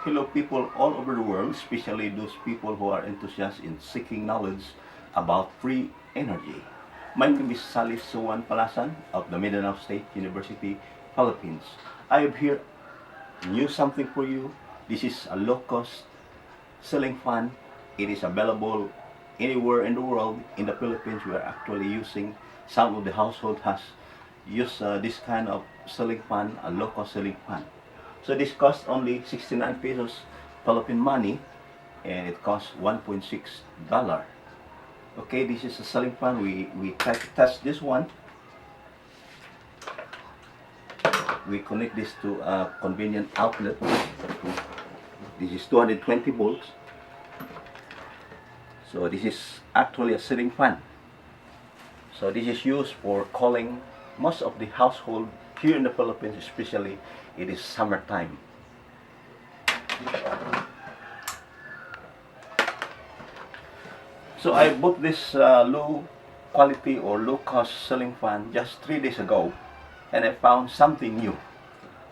Hello, people all over the world, especially those people who are enthusiastic in seeking knowledge about free energy. My name is Salih Suwan Palasan of the Mindanao State University, Philippines. I have here new something for you. This is a low-cost ceiling fan. It is available anywhere in the world. In the Philippines, we are actually using, some of the household has used this kind of ceiling fan, a low-cost ceiling fan. So this costs only 69 pesos Philippine money, and it costs $1.6. Okay, this is a ceiling fan. We try to test this one. We connect this to a convenient outlet. This is 220 volts. So this is actually a ceiling fan. So this is used for cooling most of the household here in the Philippines, especially it is summertime. So I bought this low quality or low cost ceiling fan just 3 days ago, and I found something new.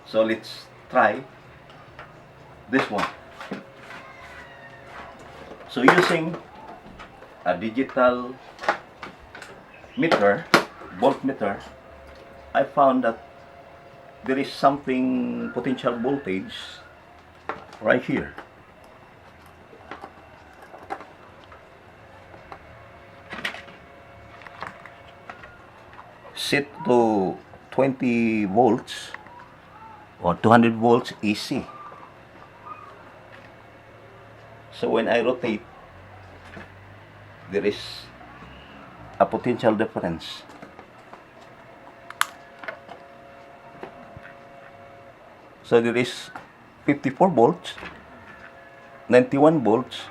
So let's try this one. So using a digital meter, voltmeter, I found that there is something potential voltage right here. Set to 20 volts or 200 volts AC. So when I rotate, there is a potential difference. So there is 54 volts, 91 volts,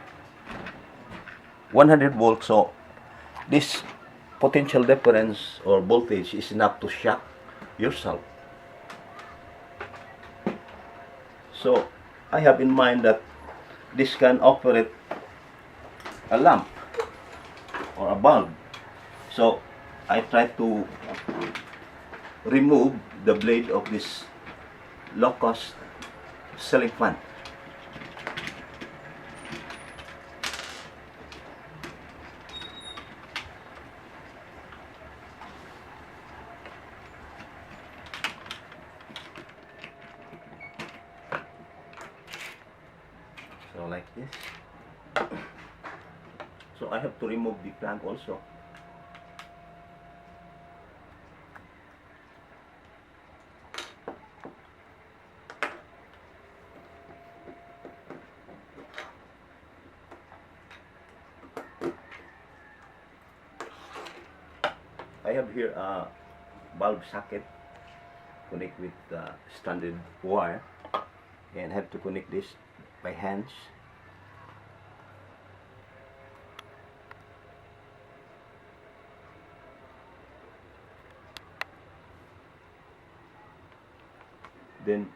100 volts. So this potential difference or voltage is enough to shock yourself. So I have in mind that this can operate a lamp or a bulb. So I try to remove the blade of this low-cost ceiling fan. So like this. So I have to remove the clamp also. I have here a bulb socket connect with standard wire, and have to connect this by hands. Then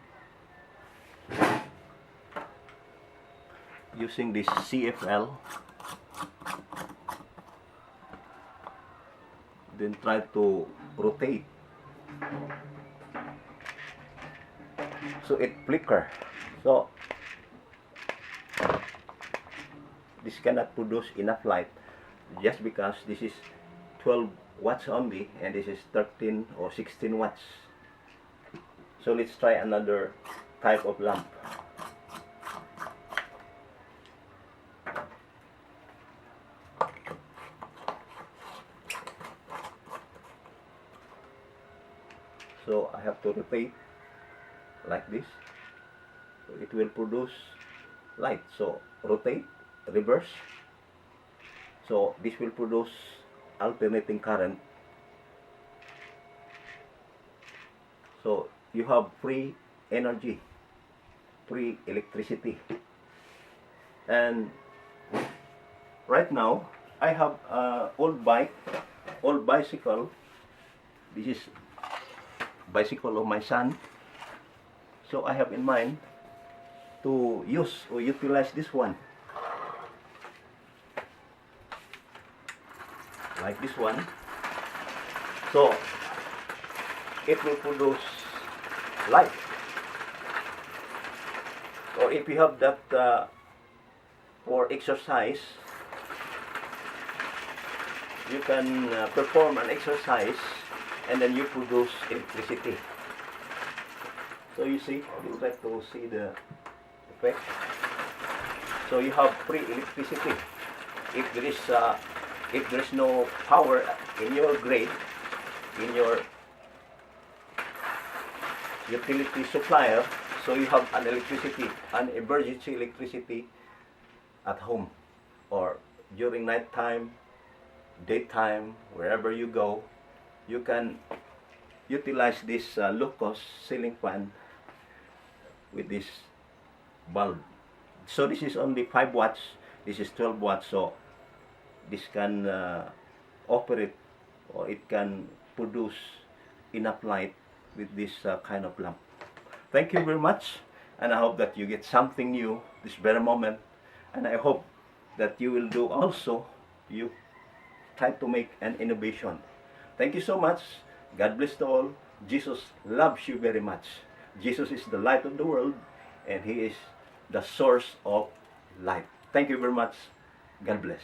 using this CFL, then try to rotate so it flicker. So this cannot produce enough light just because this is 12 watts only and this is 13 or 16 watts. So let's try another type of lamp. So I have to rotate like this, so it will produce light. So rotate, reverse, so this will produce alternating current. So you have free energy, free electricity. And right now I have an old bicycle. This is bicycle of my son. So I have in mind to use or utilize this one, like this one. So it will produce light. or if you have that for exercise, you can perform an exercise and then you produce electricity. So you see, you try to see the effect. So you have free electricity. If there is no power in your grid, in your utility supplier, so you have an emergency electricity at home, or during night time, daytime, wherever you go, you can utilize this low-cost ceiling fan with this bulb. So this is only 5 watts, this is 12 watts, so this can operate, or it can produce enough light with this kind of lamp. Thank you very much, and I hope that you get something new this very moment, and I hope that you will do also, you try to make an innovation. Thank you so much. God bless to all. Jesus loves you very much. Jesus is the light of the world, and He is the source of light. Thank you very much. God bless.